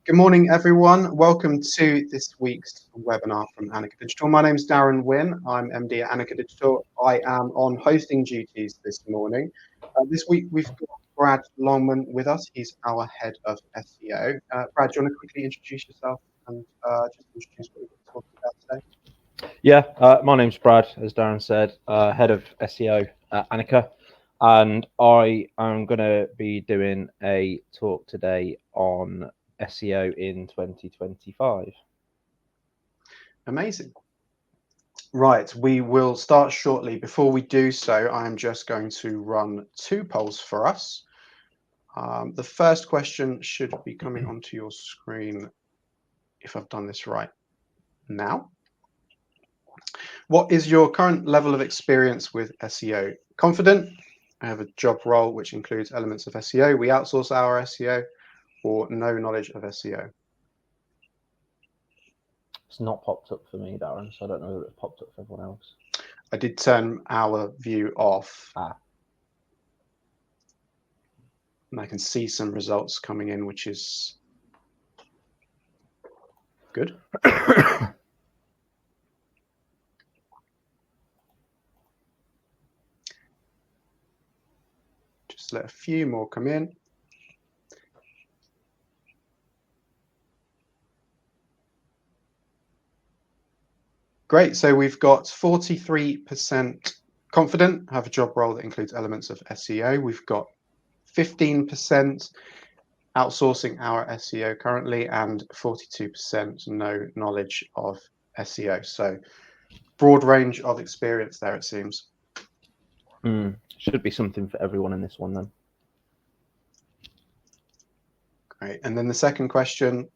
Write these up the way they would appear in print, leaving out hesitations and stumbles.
Good morning, everyone. Welcome to this week's webinar from Anicca Digital. My name is Darren Wynn. I'm MD at Anicca Digital. I am on hosting duties this morning. This week, we've got Brad Longman with us. He's our head of SEO. Brad, do you want to quickly introduce yourself and just introduce what we're talking about today? Yeah, my name's Brad, as Darren said, head of SEO at Anicca, and I am going to be doing a talk today on SEO in 2025. Amazing. Right, we will start shortly. Before we do so, I'm just going to run two polls for us. The first question should be coming onto your screen if I've done this right now. What is your current level of experience with SEO? Confident? I have a job role which includes elements of SEO. We outsource our SEO, or no knowledge of SEO. It's not popped up for me, Darren, so I don't know whether it popped up for everyone else. I did turn our view off. And I can see some results coming in, which is good. Just let a few more come in. Great, so we've got 43% confident, have a job role that includes elements of SEO. We've got 15% outsourcing our SEO currently, and 42% no knowledge of SEO. So broad range of experience there, it seems. Should be something for everyone in this one then. Great, and then the second question.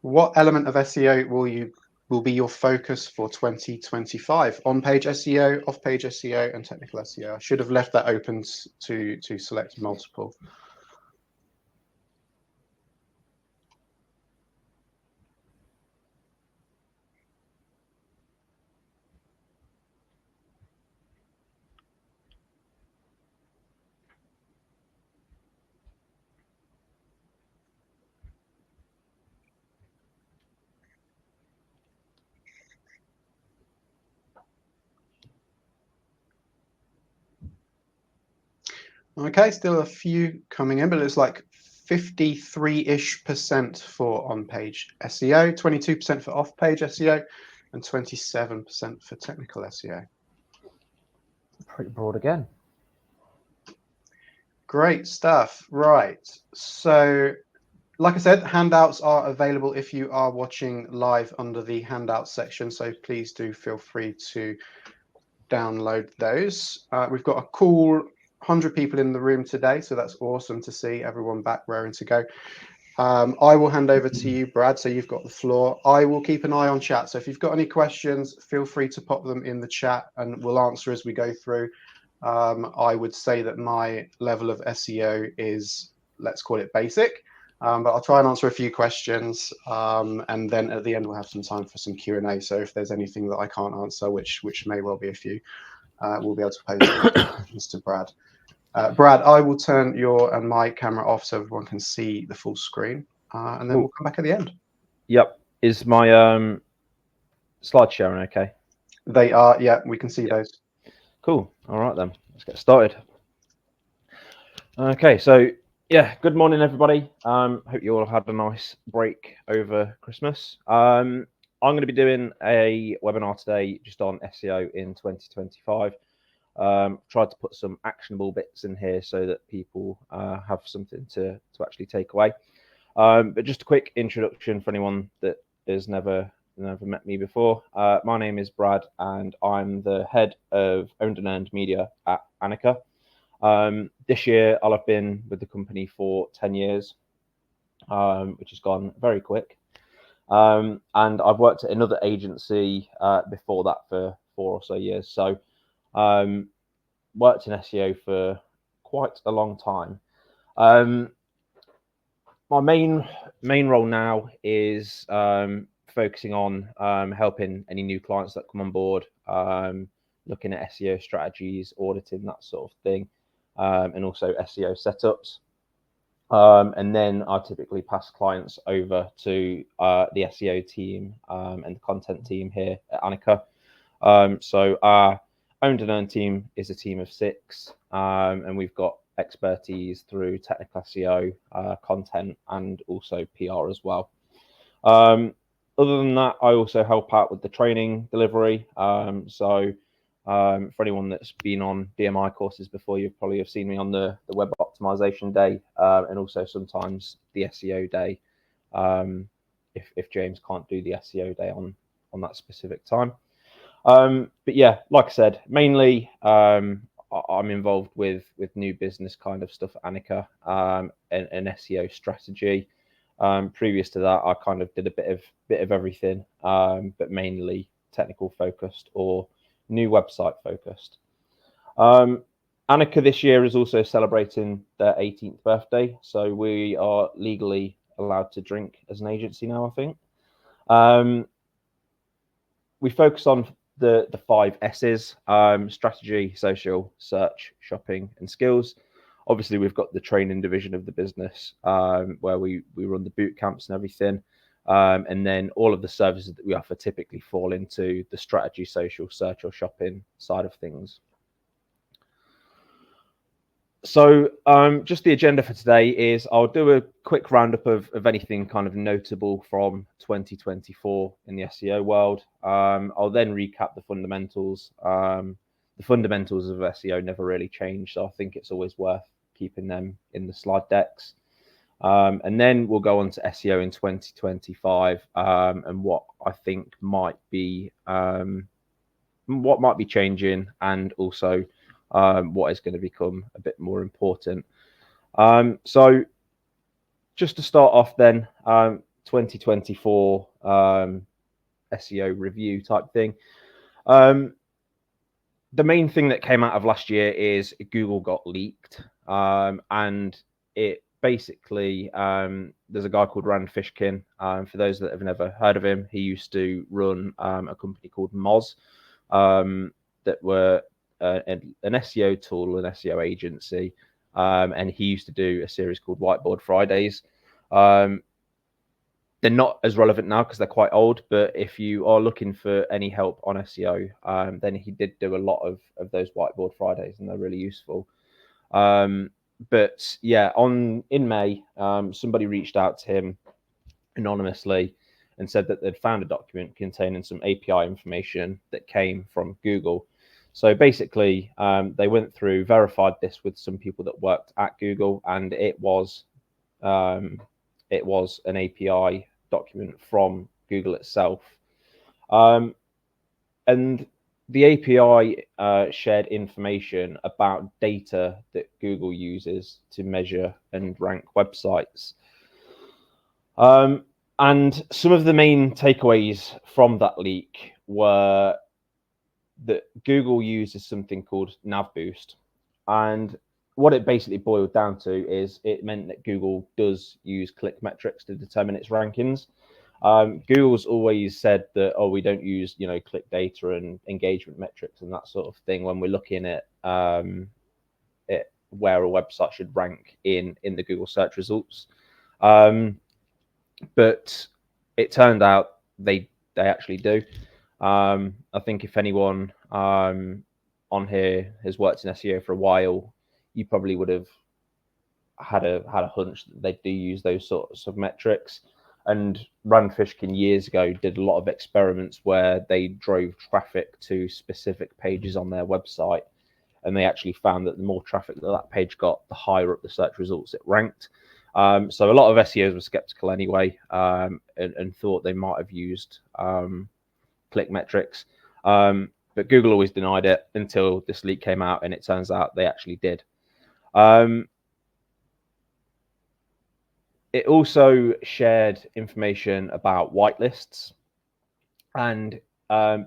What element of SEO will be your focus for 2025? On-page SEO, off-page SEO, and technical SEO. I should have left that open to select multiple. Okay, still a few coming in, but it's like 53-ish% for on-page SEO, 22% for off-page SEO, and 27% for technical SEO. Pretty broad again. Great stuff. Right. So, like I said, handouts are available if you are watching live under the handouts section. So please do feel free to download those. We've got a cool 100 people in the room today, so that's awesome to see everyone back raring to go. I will hand over to you, Brad, so you've got the floor. I will keep an eye on chat, so if you've got any questions, feel free to pop them in the chat and we'll answer as we go through. I would say that my level of SEO is, let's call it basic, but I'll try and answer a few questions, and then at the end we'll have some time for some Q&A. So if there's anything that I can't answer, which may well be a few, we'll be able to pose questions to Brad. Brad, I will turn your and my camera off so everyone can see the full screen, and then we'll come back at the end. Yep. Is my slide sharing okay? They are, yeah, we can see those. Cool. All right then, let's get started. Okay, so yeah, good morning everybody. Hope you all had a nice break over Christmas. I'm going to be doing a webinar today just on SEO in 2025. Tried to put some actionable bits in here so that people have something to actually take away. But just a quick introduction for anyone that has never met me before. My name is Brad and I'm the head of owned and earned media at Anicca. This year I'll have been with the company for 10 years, which has gone very quick. And I've worked at another agency before that for 4 or so years. So worked in SEO for quite a long time. My main role now is focusing on helping any new clients that come on board, looking at SEO strategies, auditing, that sort of thing, and also SEO setups. And then I typically pass clients over to the SEO team and the content team here at Anicca. So our owned and earned team is a team of 6, and we've got expertise through technical SEO, content, and also PR as well. Other than that, I also help out with the training delivery. For anyone that's been on DMI courses before, you probably have seen me on the web optimization day, and also sometimes the SEO day, if James can't do the SEO day on that specific time. But yeah, like I said, mainly I'm involved with new business kind of stuff at Anicca, and SEO strategy. Previous to that, I kind of did a bit of everything, but mainly technical focused or new website focused. Anicca this year is also celebrating their 18th birthday, so we are legally allowed to drink as an agency now, I think. We focus on the 5 S's: strategy, social, search, shopping, and skills. Obviously, we've got the training division of the business, where we run the boot camps and everything. And then all of the services that we offer typically fall into the strategy, social, search, or shopping side of things. So just the agenda for today is I'll do a quick roundup of anything kind of notable from 2024 in the SEO world. I'll then recap the fundamentals. The fundamentals of SEO never really change, so I think it's always worth keeping them in the slide decks. And then we'll go on to SEO in 2025, and what I think might be changing, and also what is going to become a bit more important. So just to start off then, 2024 SEO review type thing. The main thing that came out of last year is Google got leaked, and it basically, there's a guy called Rand Fishkin. For those that have never heard of him, he used to run a company called Moz, that were an SEO tool, an SEO agency, and he used to do a series called Whiteboard Fridays. They're not as relevant now because they're quite old, but if you are looking for any help on SEO, then he did do a lot of those Whiteboard Fridays, and they're really useful. But yeah, in May, somebody reached out to him anonymously and said that they'd found a document containing some API information that came from Google. So basically, they went through, verified this with some people that worked at Google, and it was an API document from Google itself. And the API shared information about data that Google uses to measure and rank websites. And some of the main takeaways from that leak were that Google uses something called Nav Boost. And what it basically boiled down to is it meant that Google does use click metrics to determine its rankings. Google's always said that, oh, we don't use, click data and engagement metrics and that sort of thing when we're looking at where a website should rank in the Google search results. But it turned out they actually do. I think if anyone on here has worked in SEO for a while, you probably would have had a hunch that they do use those sorts of metrics. And Rand Fishkin years ago did a lot of experiments where they drove traffic to specific pages on their website, and they actually found that the more traffic that page got, the higher up the search results it ranked. So a lot of SEOs were skeptical anyway, and thought they might have used click metrics. But Google always denied it until this leak came out, and it turns out they actually did. It also shared information about whitelists, and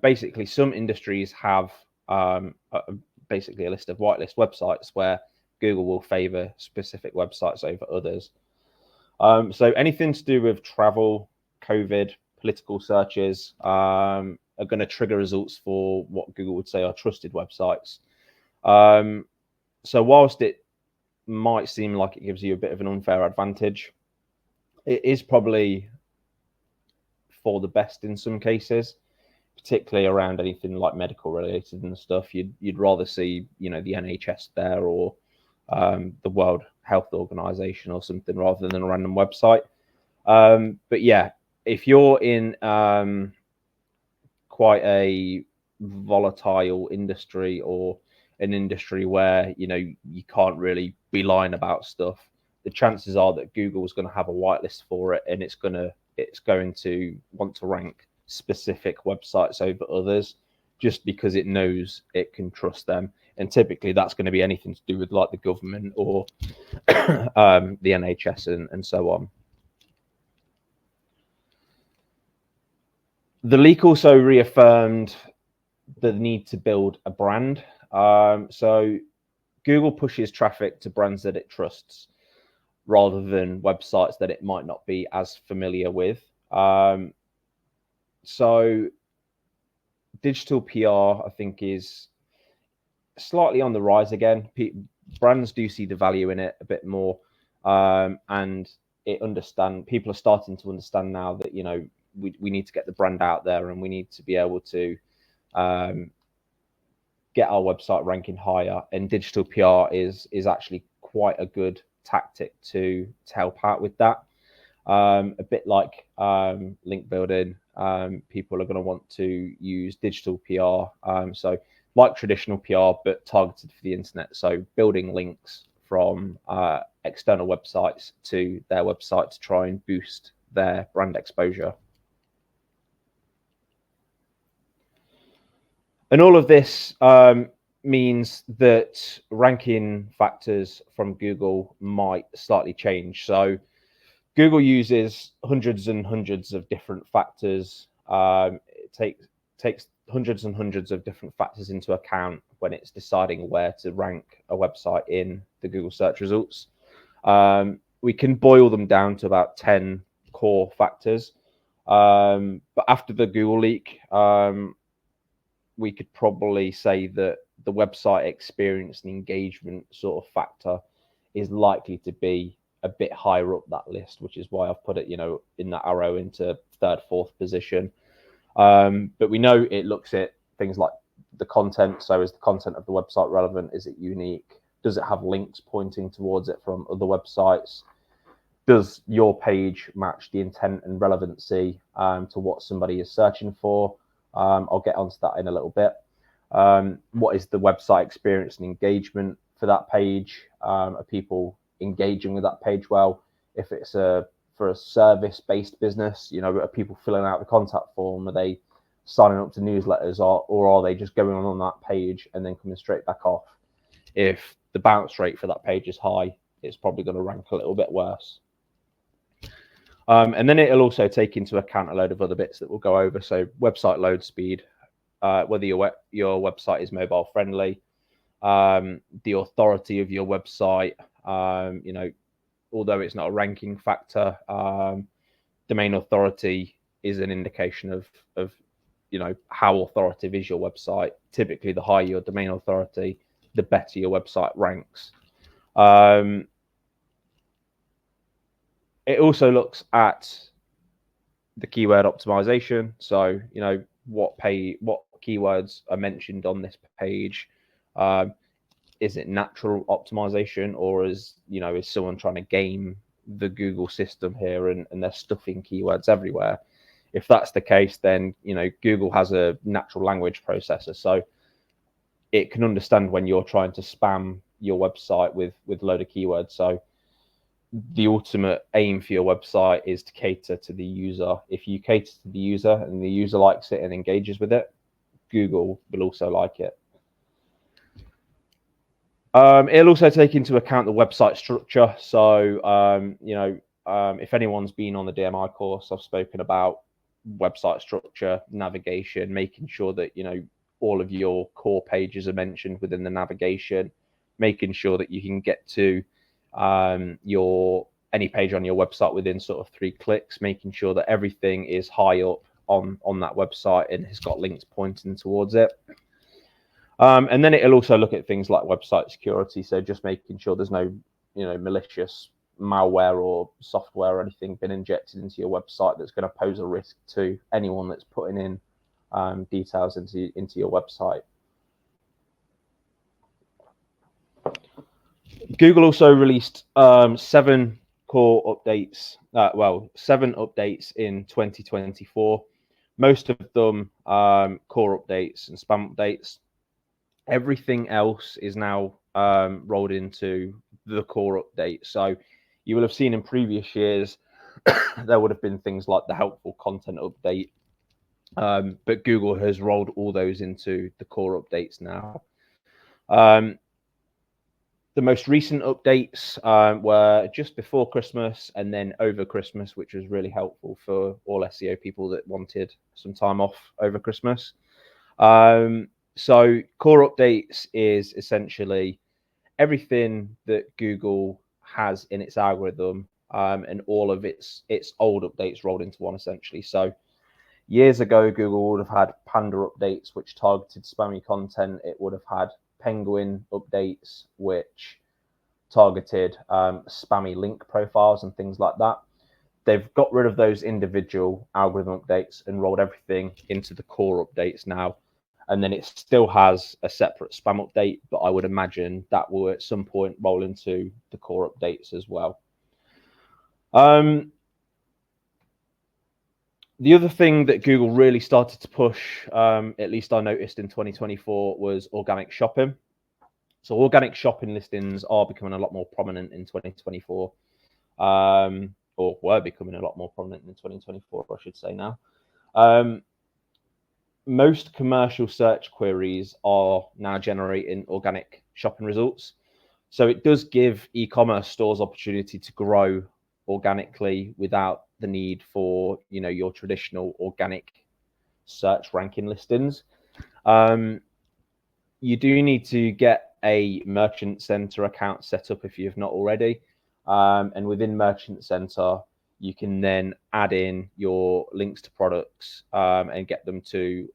basically some industries have basically a list of whitelist websites where Google will favor specific websites over others. So anything to do with travel, COVID, political searches are going to trigger results for what Google would say are trusted websites. So whilst it might seem like it gives you a bit of an unfair advantage. It is probably for the best in some cases, particularly around anything like medical related and stuff. You'd rather see, you know, the NHS there, or the World Health Organization or something, rather than a random website. But yeah, if you're in quite a volatile industry, or an industry where, you know, you can't really be lying about stuff, the chances are that Google's going to have a whitelist for it, and it's going to want to rank specific websites over others, just because it knows it can trust them. And typically that's going to be anything to do with like the government, or the NHS and so on. The leak also reaffirmed the need to build a brand. So Google pushes traffic to brands that it trusts, rather than websites that it might not be as familiar with. So digital PR, I think, is slightly on the rise again. Brands do see the value in it a bit more, and people are starting to understand now that, you know, we need to get the brand out there, and we need to be able to get our website ranking higher. And digital PR is actually quite a good tactic to help out with that. A bit like link building, people are going to want to use digital PR. So like traditional PR, but targeted for the internet. So building links from external websites to their website to try and boost their brand exposure. And all of this means that ranking factors from Google might slightly change. So Google uses hundreds and hundreds of different factors. It takes hundreds and hundreds of different factors into account when it's deciding where to rank a website in the Google search results. We can boil them down to about 10 core factors. But after the Google leak, we could probably say that the website experience and engagement sort of factor is likely to be a bit higher up that list, which is why I've put it, you know, in that arrow into third, fourth position. But we know it looks at things like the content. So is the content of the website relevant? Is it unique? Does it have links pointing towards it from other websites? Does your page match the intent and relevancy to what somebody is searching for? I'll get onto that in a little bit. What is the website experience and engagement for that page? Are people engaging with that page well? If it's for a service-based business, you know, are people filling out the contact form? Are they signing up to newsletters, or are they just going on that page and then coming straight back off? If the bounce rate for that page is high, it's probably going to rank a little bit worse. And then it'll also take into account a load of other bits that we'll go over. So website load speed, whether your website is mobile friendly, the authority of your website. You know, although it's not a ranking factor, domain authority is an indication of you know, how authoritative is your website. Typically, the higher your domain authority, the better your website ranks. It also looks at the keyword optimization. So, you know, what keywords are mentioned on this page. Is it natural optimization, or is someone trying to game the Google system here and they're stuffing keywords everywhere? If that's the case, then, you know, Google has a natural language processor, so it can understand when you're trying to spam your website with a load of keywords. So the ultimate aim for your website is to cater to the user. If you cater to the user and the user likes it and engages with it, Google will also like it. It'll also take into account the website structure. So, if anyone's been on the DMI course, I've spoken about website structure, navigation, making sure that, you know, all of your core pages are mentioned within the navigation, making sure that you can get to any page on your website within sort of 3 clicks, making sure that everything is high up on that website and has got links pointing towards it. And then it'll also look at things like website security. So just making sure there's no malicious malware or software or anything been injected into your website that's going to pose a risk to anyone that's putting in details into your website. Google also released 7 core updates, 7 updates in 2024. Most of them core updates and spam updates. Everything else is now rolled into the core update. So you will have seen in previous years, there would have been things like the helpful content update, but Google has rolled all those into the core updates now. The most recent updates were just before Christmas and then over Christmas, which was really helpful for all SEO people that wanted some time off over Christmas. So core updates is essentially everything that Google has in its algorithm and all of its old updates rolled into one, essentially. So years ago, Google would have had Panda updates, which targeted spammy content. It would have had Penguin updates, which targeted spammy link profiles and things like that. They've got rid of those individual algorithm updates and rolled everything into the core updates now. And then it still has a separate spam update, but I would imagine that will at some point roll into the core updates as well. The other thing that Google really started to push, at least I noticed in 2024, was organic shopping. So organic shopping listings are becoming a lot more prominent in 2024, or were becoming a lot more prominent in 2024, I should say now. Most commercial search queries are now generating organic shopping results. So it does give e-commerce stores opportunity to grow organically without the need for, your traditional organic search ranking listings. You do need to get a Merchant Center account set up if you've not already. And within Merchant Center, you can then add in your links to products and get them to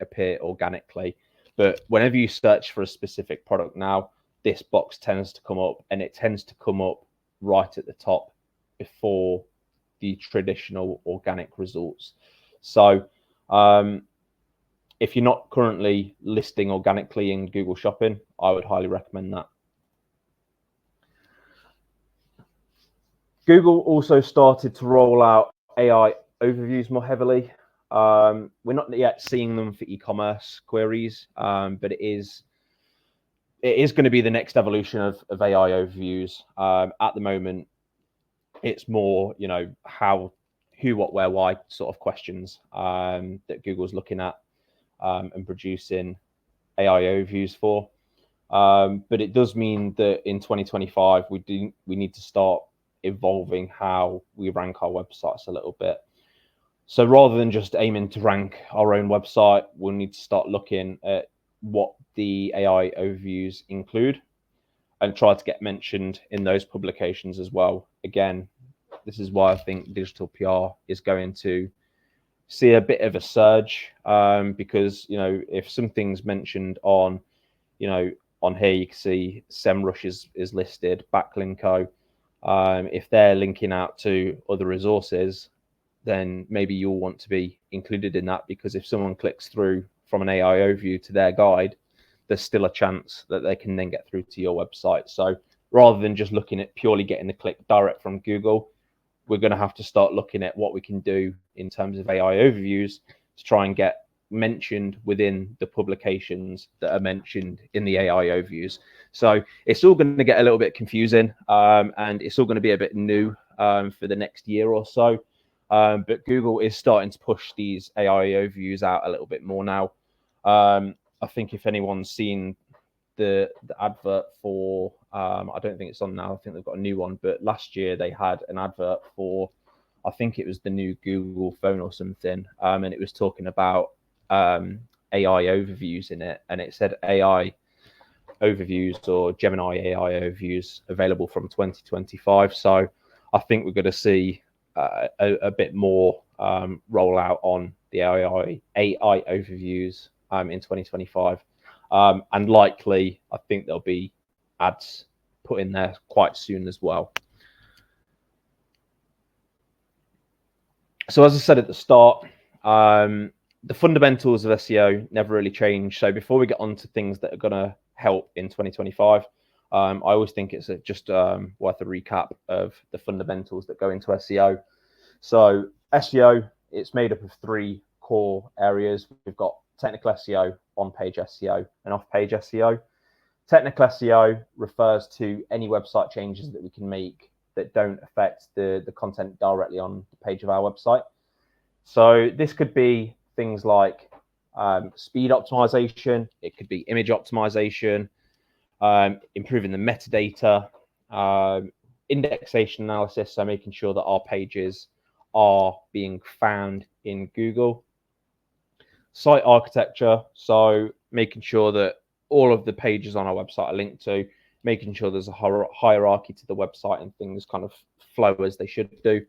appear organically. But whenever you search for a specific product now, this box tends to come up, and it tends to come up right at the top before the traditional organic results. So if you're not currently listing organically in Google Shopping, I would highly recommend that. Google also started to roll out AI overviews more heavily. We're not yet seeing them for e-commerce queries, but it is going to be the next evolution of AI overviews. At the moment, it's more, how, who, what, where, why sort of questions that Google's looking at and producing AI overviews for. But it does mean that in 2025, we need to start evolving how we rank our websites a little bit. So rather than just aiming to rank our own website, we'll need to start looking at what the AI overviews include and try to get mentioned in those publications as well. Again, this is why I think digital PR is going to see a bit of a surge because, if something's mentioned on, on here, you can see SEMrush is listed, Backlinko. If they're linking out to other resources, then maybe you'll want to be included in that, because if someone clicks through from an AI overview to their guide, there's still a chance that they can then get through to your website. So rather than just looking at purely getting the click direct from Google, we're going to have to start looking at what we can do in terms of AI overviews to try and get mentioned within the publications that are mentioned in the AI overviews. So it's all going to get a little bit confusing, and it's all going to be a bit new for the next year or so. But Google is starting to push these AI overviews out a little bit more now. I think if anyone's seen the advert for, I don't think it's on now, I think they've got a new one, but last year they had an advert for, I think it was the new Google phone or something, and it was talking about AI overviews in it, and it said AI overviews or Gemini AI overviews available from 2025. So I think we're going to see a bit more rollout on the AI overviews in 2025. And likely, I think there'll be ads put in there quite soon as well. So as I said at the start, the fundamentals of SEO never really change. So before we get on to things that are going to help in 2025, I always think it's just worth a recap of the fundamentals that go into SEO. So SEO, it's made up of 3 core areas. We've got technical SEO, on-page SEO, and off-page SEO. Technical SEO refers to any website changes that we can make that don't affect the content directly on the page of our website. So this could be things like speed optimization, it could be image optimization, improving the metadata, indexation analysis, so making sure that our pages are being found in Google. Site architecture, so making sure that all of the pages on our website are linked to, making sure there's a hierarchy to the website and things kind of flow as they should do.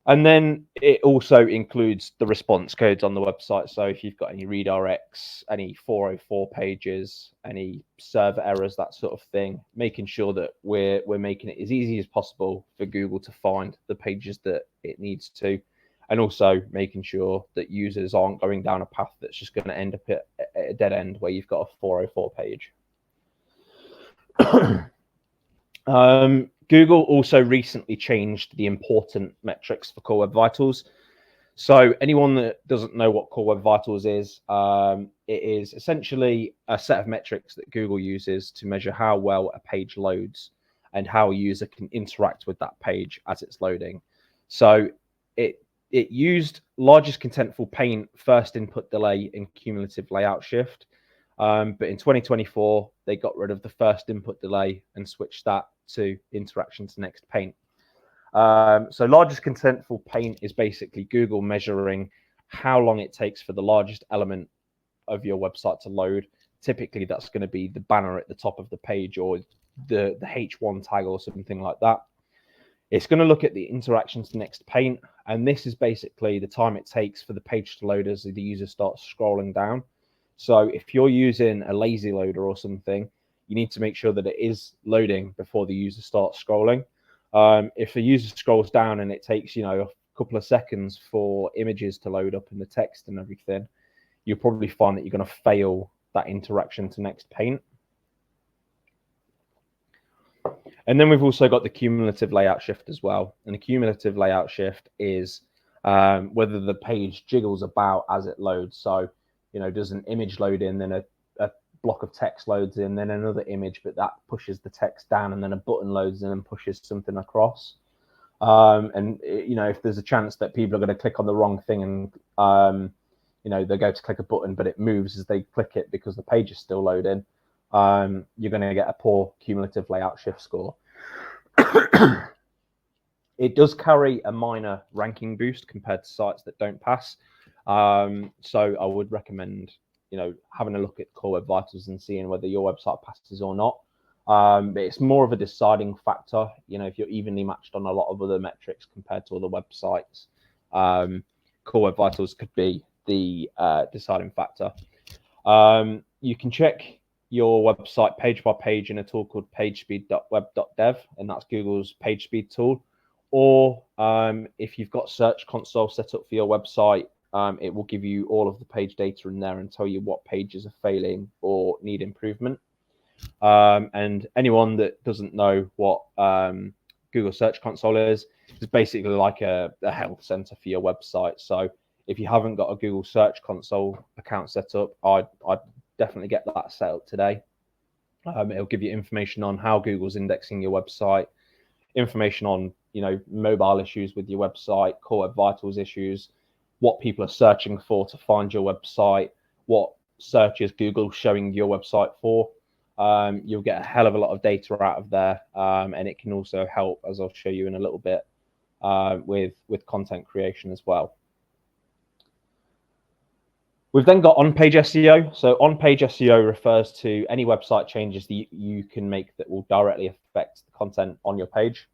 And then it also includes the response codes on the website. So if you've got any redirects, any 404 pages, any server errors, that sort of thing, making sure that we're making it as easy as possible for Google to find the pages that it needs to. And also making sure that users aren't going down a path that's just going to end up at a dead end where you've got a 404 page. Google also recently changed the important metrics for Core Web Vitals. So anyone that doesn't know what Core Web Vitals is, it is essentially a set of metrics that Google uses to measure how well a page loads and how a user can interact with that page as it's loading. So it used largest contentful paint, first input delay, and cumulative layout shift. But in 2024, they got rid of the first input delay and switched that to interaction to next paint. So largest contentful paint is basically Google measuring how long it takes for the largest element of your website to load. Typically, that's going to be the banner at the top of the page or the H1 tag or something like that. It's going to look at the interaction to next paint, and this is basically the time it takes for the page to load as the user starts scrolling down. So if you're using a lazy loader or something, you need to make sure that it is loading before the user starts scrolling. If a user scrolls down and it takes, a couple of seconds for images to load up and the text and everything, you'll probably find that you're going to fail that interaction to next paint. And then we've also got the cumulative layout shift as well. And the cumulative layout shift is whether the page jiggles about as it loads. So, does an image load in, then a block of text loads in, then another image, but that pushes the text down, and then a button loads in and pushes something across. And if there's a chance that people are going to click on the wrong thing and they go to click a button, but it moves as they click it because the page is still loading, you're going to get a poor cumulative layout shift score. It does carry a minor ranking boost compared to sites that don't pass. So I would recommend having a look at Core Web Vitals and seeing whether your website passes or not. But it's more of a deciding factor. If you're evenly matched on a lot of other metrics compared to other websites, Core Web Vitals could be the deciding factor. You can check your website page by page in a tool called pagespeed.web.dev, and that's Google's page speed tool. Or if you've got Search Console set up for your website, it will give you all of the page data in there and tell you what pages are failing or need improvement. And anyone that doesn't know what Google Search Console is, it's basically like a health center for your website. So if you haven't got a Google Search Console account set up, I'd definitely get that set up today. It'll give you information on how Google's indexing your website, information on mobile issues with your website, Core Web Vitals issues, what people are searching for to find your website, what searches Google's showing your website for. You'll get a hell of a lot of data out of there, and it can also help, as I'll show you in a little bit, with content creation as well. We've then got on-page SEO. So on-page SEO refers to any website changes that you can make that will directly affect the content on your page.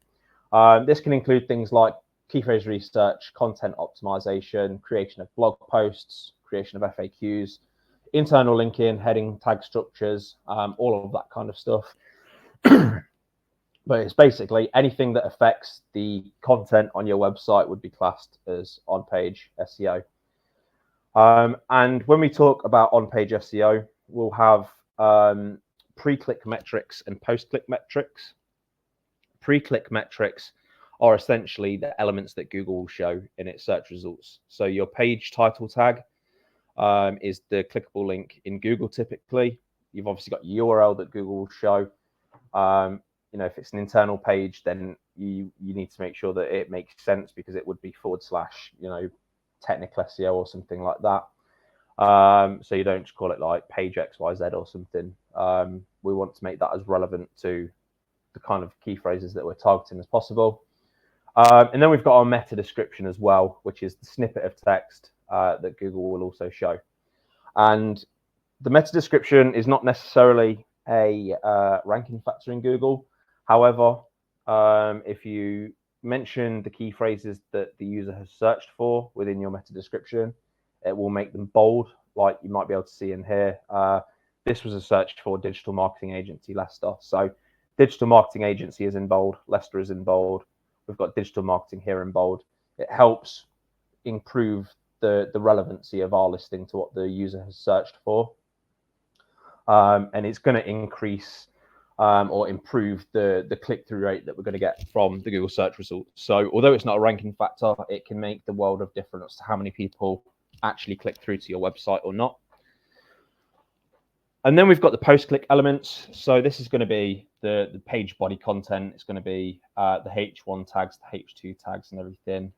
This can include things like key phrase research, content optimization, creation of blog posts, creation of FAQs, internal linking, heading, tag structures, all of that kind of stuff. But it's basically anything that affects the content on your website would be classed as on-page SEO. And when we talk about on-page SEO, we'll have pre-click metrics and post-click metrics. Pre-click metrics are essentially the elements that Google will show in its search results. So your page title tag is the clickable link in Google typically. You've obviously got URL that Google will show. If it's an internal page, then you need to make sure that it makes sense, because it would be / technical SEO or something like that. So you don't just call it like page XYZ or something. We want to make that as relevant to the kind of key phrases that we're targeting as possible. And then we've got our meta description as well, which is the snippet of text that Google will also show. And the meta description is not necessarily a ranking factor in Google. However, if you mention the key phrases that the user has searched for within your meta description, it will make them bold, like you might be able to see in here. This was a search for digital marketing agency Leicester. So digital marketing agency is in bold, Leicester is in bold. We've got digital marketing here in bold. It helps improve the relevancy of our listing to what the user has searched for. And it's going to increase or improve the click-through rate that we're going to get from the Google search results. So although it's not a ranking factor, it can make the world of difference to how many people actually click through to your website or not. And then we've got the post-click elements. So this is going to be the page body content. It's going to be the H1 tags, the H2 tags and everything.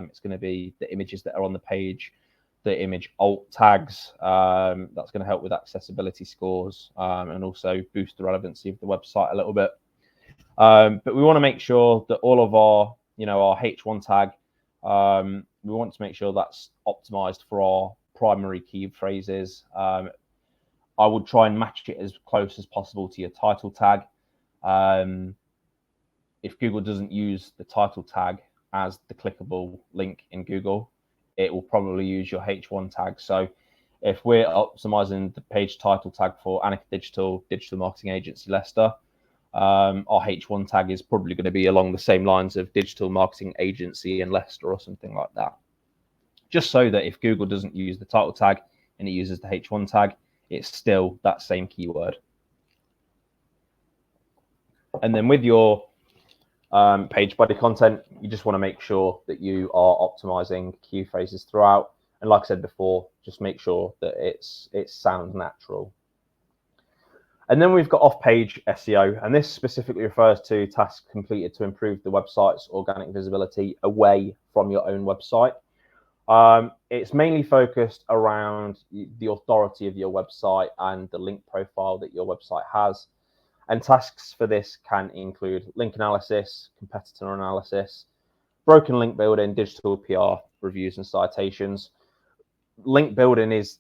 It's going to be the images that are on the page, the image alt tags. That's going to help with accessibility scores and also boost the relevancy of the website a little bit. But we want to make sure that all of our H1 tag, we want to make sure that's optimized for our primary key phrases. I would try and match it as close as possible to your title tag. If Google doesn't use the title tag as the clickable link in Google, it will probably use your H1 tag. So if we're optimizing the page title tag for Anicca Digital, digital marketing agency Leicester, our H1 tag is probably going to be along the same lines of digital marketing agency in Leicester or something like that. Just so that if Google doesn't use the title tag and it uses the H1 tag, it's still that same keyword. And then with your page body content, you just want to make sure that you are optimizing key phrases throughout. And like I said before, just make sure that it sounds natural. And then we've got off-page SEO, and this specifically refers to tasks completed to improve the website's organic visibility away from your own website. It's mainly focused around the authority of your website and the link profile that your website has. And tasks for this can include link analysis, competitor analysis, broken link building, digital PR, reviews and citations. Link building is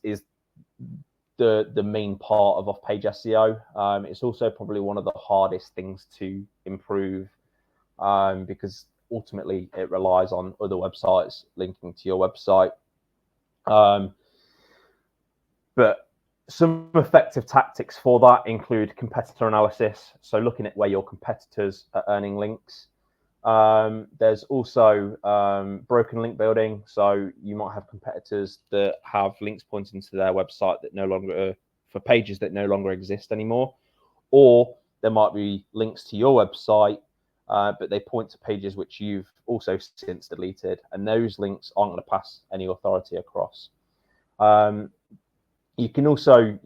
the main part of off-page SEO. It's also probably one of the hardest things to improve because ultimately it relies on other websites linking to your website. But some effective tactics for that include competitor analysis, so looking at where your competitors are earning links. There's also broken link building, so you might have competitors that have links pointing to their website that no longer for pages that no longer exist anymore, or there might be links to your website but they point to pages which you've also since deleted, and those links aren't going to pass any authority across. You can also,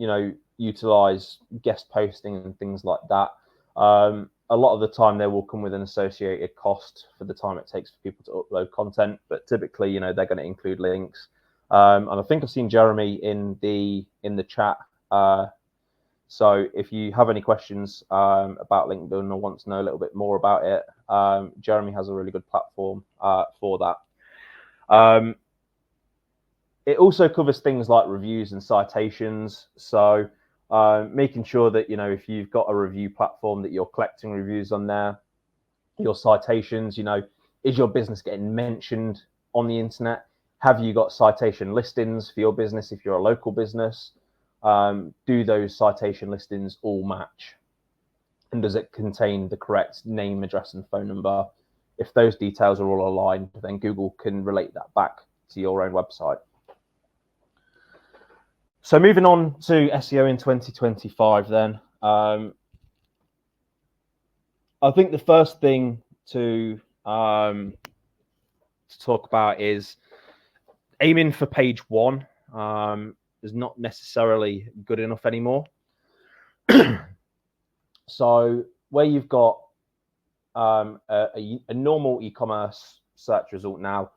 utilize guest posting and things like that. A lot of the time they will come with an associated cost for the time it takes for people to upload content, but typically, they're going to include links. And I think I've seen Jeremy in the chat. So if you have any questions about link building or want to know a little bit more about it, Jeremy has a really good platform for that. It also covers things like reviews and citations. So making sure that, if you've got a review platform, that you're collecting reviews on there. Your citations, is your business getting mentioned on the internet? Have you got citation listings for your business if you're a local business? Do those citation listings all match? and does it contain the correct name, address, and phone number? If those details are all aligned, then Google can relate that back to your own website. So moving on to SEO in 2025 then. I think the first thing to talk about is aiming for page 1 is not necessarily good enough anymore. So where you've got a normal e-commerce search result now,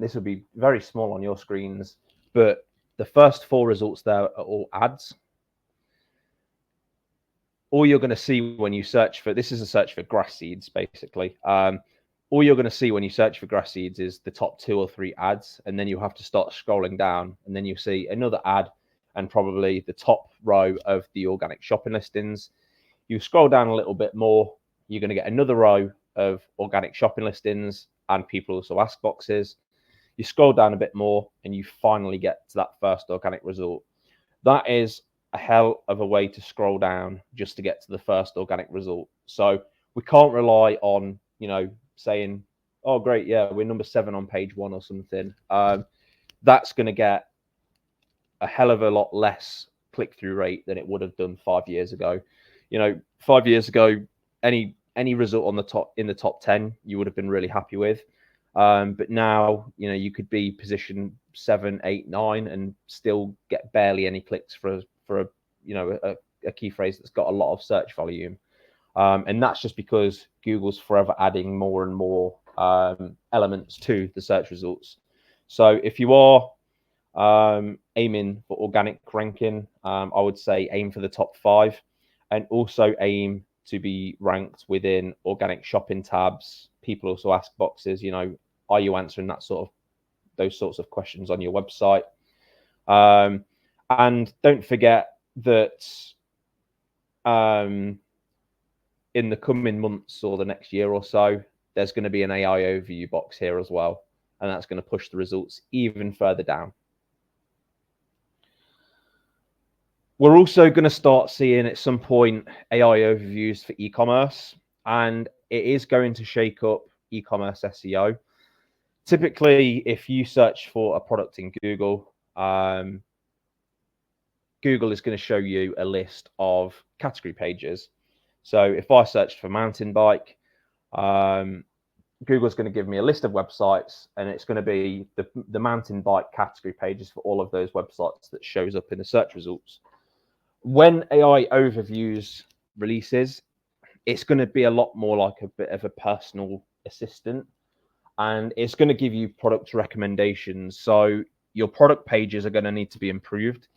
this will be very small on your screens, but the first 4 results there are all ads. All you're going to see when you search for, this is a search for grass seeds, basically. All you're going to see when you search for grass seeds is the top 2 or 3 ads, and then you have to start scrolling down, and then you see another ad and probably the top row of the organic shopping listings. You scroll down a little bit more, you're going to get another row of organic shopping listings and people also ask boxes. You scroll down a bit more and you finally get to that first organic result. That is a hell of a way to scroll down just to get to the first organic result. So we can't rely on, saying, oh, great, yeah, we're number 7 on page 1 or something. That's going to get a hell of a lot less click-through rate than it would have done 5 years ago. 5 years ago, any result on in the top 10 you would have been really happy with. But now, you could be position 7, 8, 9 and still get barely any clicks for a key phrase that's got a lot of search volume. And that's just because Google's forever adding more and more elements to the search results. So if you are aiming for organic ranking, I would say aim for the top 5 and also aim to be ranked within organic shopping tabs. People also ask boxes, are you answering those sorts of questions on your website? And don't forget that in the coming months or the next year or so, there's going to be an AI overview box here as well. And that's going to push the results even further down. We're also going to start seeing at some point AI overviews for e-commerce, and it is going to shake up e-commerce SEO. Typically, if you search for a product in Google, Google is going to show you a list of category pages. So if I searched for mountain bike, Google's going to give me a list of websites, and it's going to be the mountain bike category pages for all of those websites that shows up in the search results. When AI overviews releases, it's going to be a lot more like a bit of a personal assistant, and it's going to give you product recommendations. So your product pages are going to need to be improved.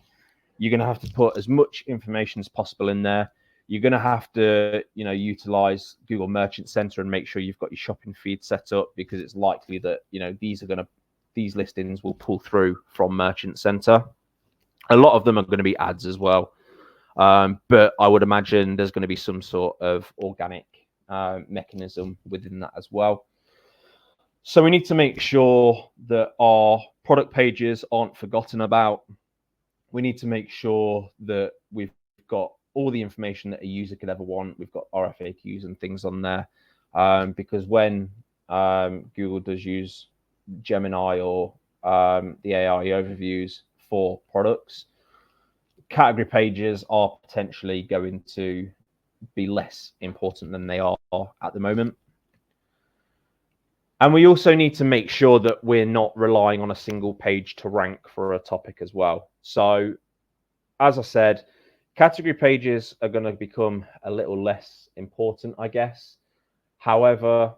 You're going to have to put as much information as possible in there. You're going to have to, utilize Google Merchant Center and make sure you've got your shopping feed set up, because it's likely that, these listings will pull through from Merchant Center. A lot of them are going to be ads as well. But I would imagine there's going to be some sort of organic mechanism within that as well. So we need to make sure that our product pages aren't forgotten about. We need to make sure that we've got all the information that a user could ever want. We've got our FAQs and things on there, because when Google does use Gemini or the AI overviews for products, category pages are potentially going to be less important than they are at the moment. And we also need to make sure that we're not relying on a single page to rank for a topic as well. So, as I said, category pages are going to become a little less important, I guess. However,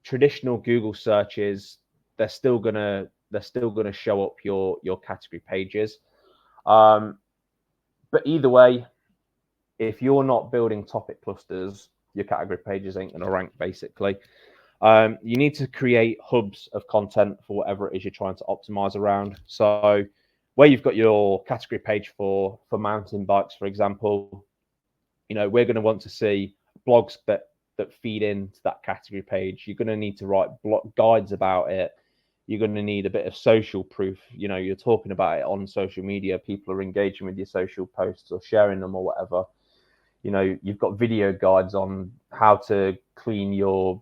traditional Google searches, they're still going to show up your category pages. But either way, if you're not building topic clusters, your category pages ain't going to rank, basically. You need to create hubs of content for whatever it is you're trying to optimize around. So where you've got your category page for mountain bikes, for example, we're going to want to see blogs that feed into that category page. You're going to need to write guides about it. You're going to need a bit of social proof. You're talking about it on social media. People are engaging with your social posts or sharing them or whatever. You know, you've got video guides on how to clean your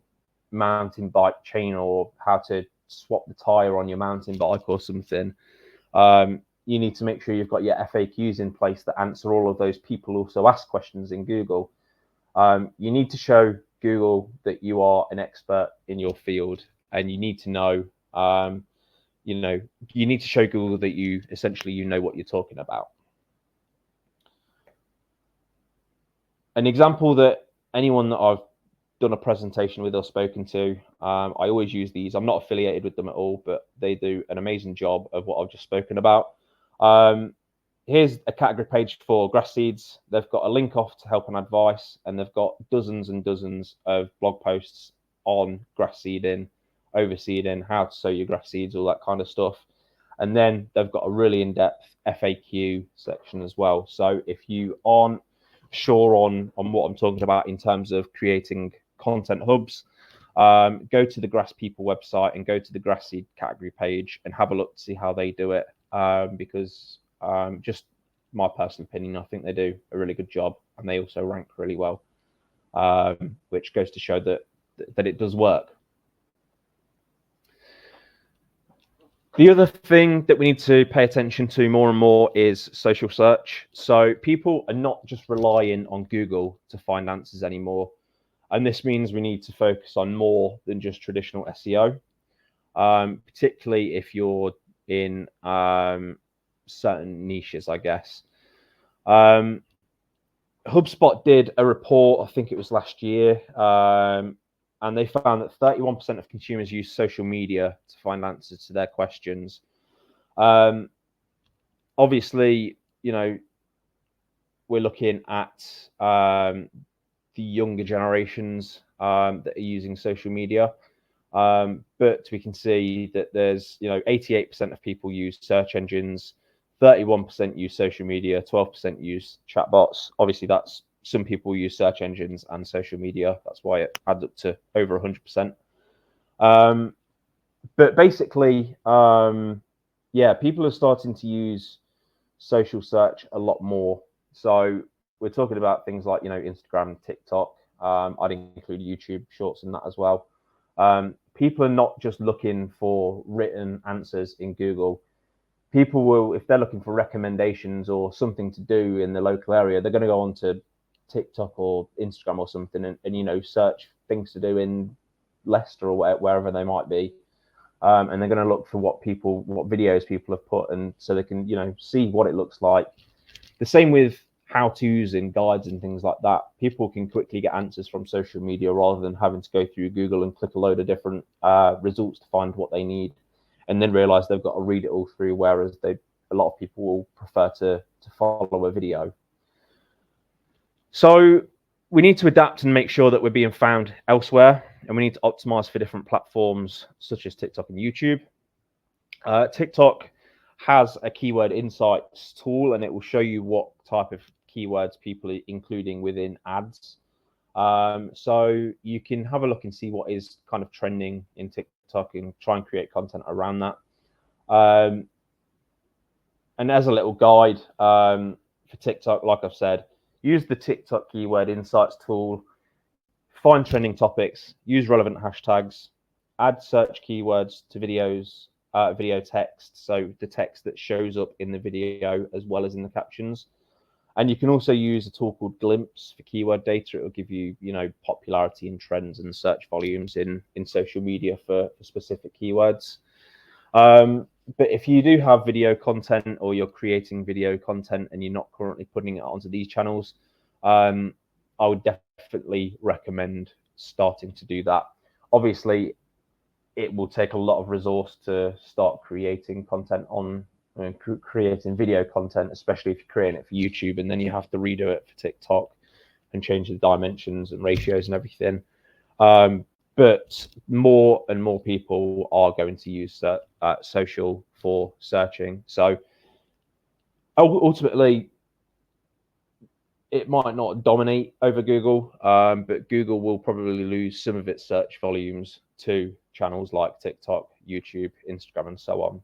mountain bike chain or how to swap the tire on your mountain bike or something. You need to make sure you've got your FAQs in place that answer all of those people also ask questions in Google. You need to show Google that you are an expert in your field, and you need to know, you need to show Google that you know what you're talking about. An example that anyone that I've done a presentation with or spoken to, I always use these. I'm not affiliated with them at all, but they do an amazing job of what I've just spoken about. Here's a category page for grass seeds. They've got a link off to help and advice, and they've got dozens and dozens of blog posts on grass seeding, overseeding, how to sow your grass seeds, all that kind of stuff. And then they've got a really in-depth FAQ section as well. So if you aren't sure on what I'm talking about in terms of creating content hubs, go to the Grass People website and go to the grass seed category page and have a look to see how they do it, because just my personal opinion, I think they do a really good job, and they also rank really well, which goes to show that it does work. The other thing that we need to pay attention to more and more is social search. So people are not just relying on Google to find answers anymore. And this means we need to focus on more than just traditional SEO, particularly if you're in certain niches, I guess. HubSpot did a report, I think it was last year, and they found that 31% of consumers use social media to find answers to their questions. Obviously, you know, we're looking at the younger generations that are using social media, but we can see that there's, 88% of people use search engines, 31% use social media, 12% use chatbots. Obviously, that's some people use search engines and social media. That's why it adds up to over 100%. But basically, people are starting to use social search a lot more. So we're talking about things like, Instagram, TikTok. I'd include YouTube Shorts in that as well. People are not just looking for written answers in Google. People will, if they're looking for recommendations or something to do in the local area, they're going to go on to TikTok or Instagram or something and search things to do in Leicester or wherever they might be. And they're going to look for what videos people have put, and so they can, see what it looks like. The same with how-tos and guides and things like that. People can quickly get answers from social media rather than having to go through Google and click a load of different results to find what they need, and then realize they've got to read it all through, whereas a lot of people will prefer to follow a video. So we need to adapt and make sure that we're being found elsewhere, and we need to optimize for different platforms such as TikTok and YouTube. TikTok has a keyword insights tool, and it will show you what type of keywords people are including within ads. So you can have a look and see what is kind of trending in TikTok and try and create content around that. And as a little guide for TikTok, like I've said, use the TikTok keyword insights tool, find trending topics, use relevant hashtags, add search keywords to videos, video text, so the text that shows up in the video as well as in the captions. And you can also use a tool called Glimpse for keyword data. It will give you, popularity and trends and search volumes in social media for specific keywords. But if you do have video content or you're creating video content and you're not currently putting it onto these channels, I would definitely recommend starting to do that. Obviously, it will take a lot of resource to start creating content creating video content, especially if you're creating it for YouTube, and then you have to redo it for TikTok and change the dimensions and ratios and everything. But more and more people are going to use social for searching. So ultimately, it might not dominate over Google, but Google will probably lose some of its search volumes to channels like TikTok, YouTube, Instagram, and so on.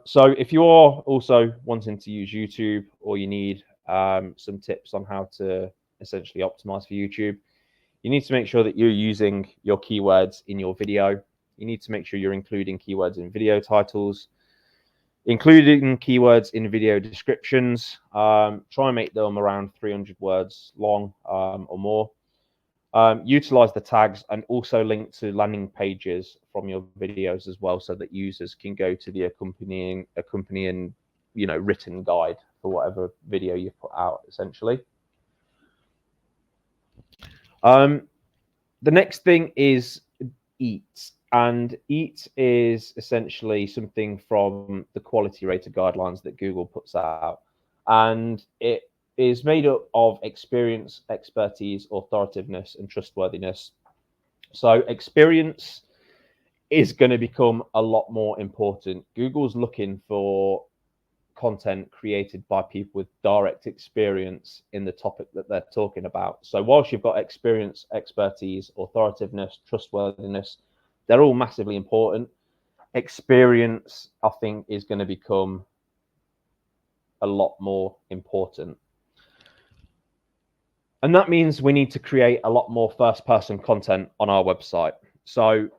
So if you are also wanting to use YouTube, or you need some tips on how to essentially optimize for YouTube. You need to make sure that you're using your keywords in your video. You need to make sure you're including keywords in video titles, including keywords in video descriptions. Try and make them around 300 words long or more. Utilize the tags and also link to landing pages from your videos as well, so that users can go to the accompanying written guide for whatever video you put out, essentially. The next thing is EAT, and EAT is essentially something from the quality rater guidelines that Google puts out, and it is made up of experience, expertise, authoritativeness, and trustworthiness. So experience is going to become a lot more important. Google's looking for content created by people with direct experience in the topic that they're talking about. So whilst you've got experience, expertise, authoritativeness, trustworthiness, they're all massively important. Experience, I think, is going to become a lot more important. And that means we need to create a lot more first-person content on our website. So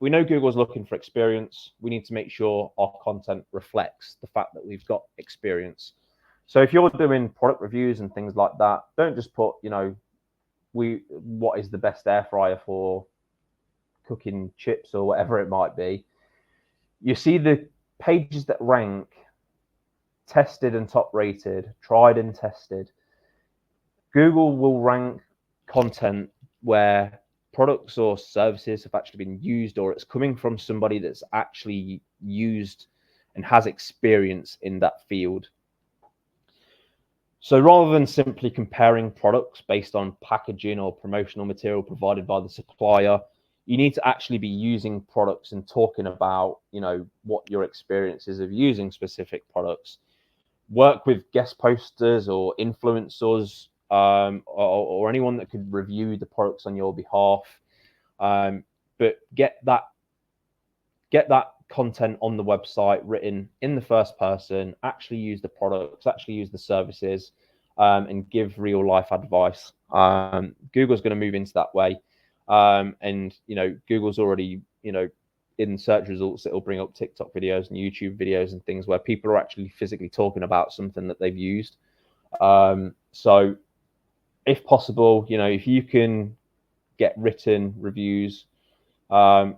we know Google's looking for experience. We need to make sure our content reflects the fact that we've got experience. So if you're doing product reviews and things like that, don't just put, what is the best air fryer for cooking chips or whatever it might be. You see the pages that rank tested and top rated, tried and tested. Google will rank content where products or services have actually been used, or it's coming from somebody that's actually used and has experience in that field. So rather than simply comparing products based on packaging or promotional material provided by the supplier, you need to actually be using products and talking about, what your experience is of using specific products. Work with guest posters or influencers, or anyone that could review the products on your behalf. But get that content on the website written in the first person, actually use the products, actually use the services, and give real life advice. Google's going to move into that way. And Google's already, in search results, it'll bring up TikTok videos and YouTube videos and things where people are actually physically talking about something that they've used. So if possible, if you can get written reviews,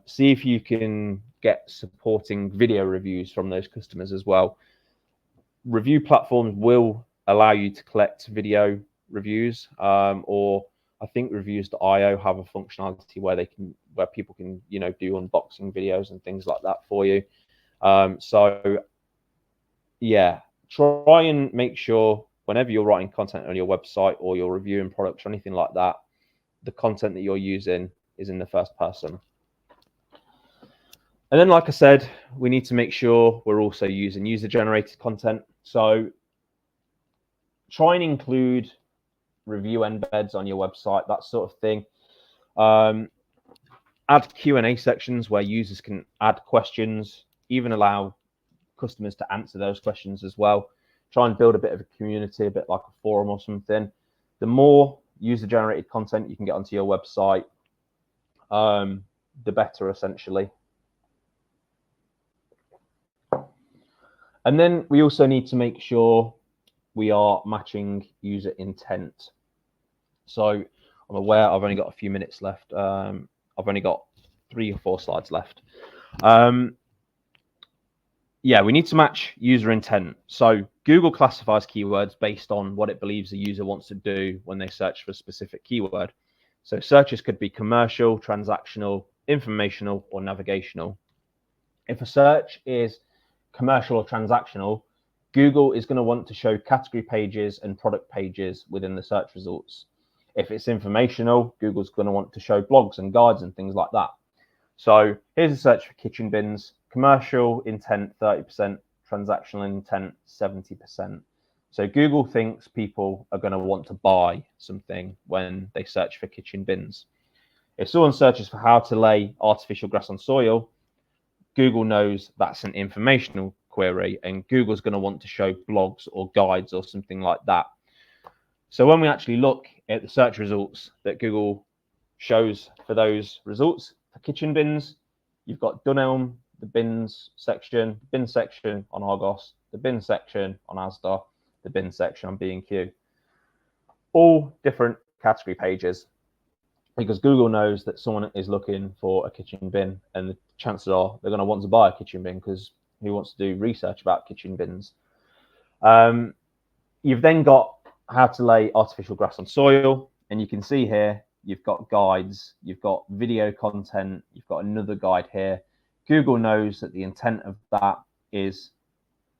see if you can get supporting video reviews from those customers as well. Review platforms will allow you to collect video reviews, or I think reviews.io have a functionality where people can, do unboxing videos and things like that for you. So yeah, try and make sure whenever you're writing content on your website or you're reviewing products or anything like that, the content that you're using is in the first person. And then, like I said, we need to make sure we're also using user-generated content. So try and include review embeds on your website, that sort of thing. Add Q&A sections where users can add questions, even allow customers to answer those questions as well. Try and build a bit of a community, a bit like a forum or something. The more user-generated content you can get onto your website, the better, essentially. And then we also need to make sure we are matching user intent. So I'm aware I've only got a few minutes left. I've only got 3 or 4 slides left. Yeah, we need to match user intent. So Google classifies keywords based on what it believes the user wants to do when they search for a specific keyword. So searches could be commercial, transactional, informational, or navigational. If a search is commercial or transactional, Google is going to want to show category pages and product pages within the search results. If it's informational, Google's going to want to show blogs and guides and things like that. So here's a search for kitchen bins. Commercial intent 30%, transactional intent 70%. So Google thinks people are going to want to buy something when they search for kitchen bins. If someone searches for how to lay artificial grass on soil, Google knows that's an informational query, and Google's going to want to show blogs or guides or something like that. So when we actually look at the search results that Google shows for those results for kitchen bins, you've got Dunelm, the bin section on Argos, the bin section on Asda, the bin section on B&Q. All different category pages, because Google knows that someone is looking for a kitchen bin, and the chances are they're going to want to buy a kitchen bin, because who wants to do research about kitchen bins? You've then got how to lay artificial grass on soil, and you can see here you've got guides, you've got video content, you've got another guide here. Google knows that the intent of that is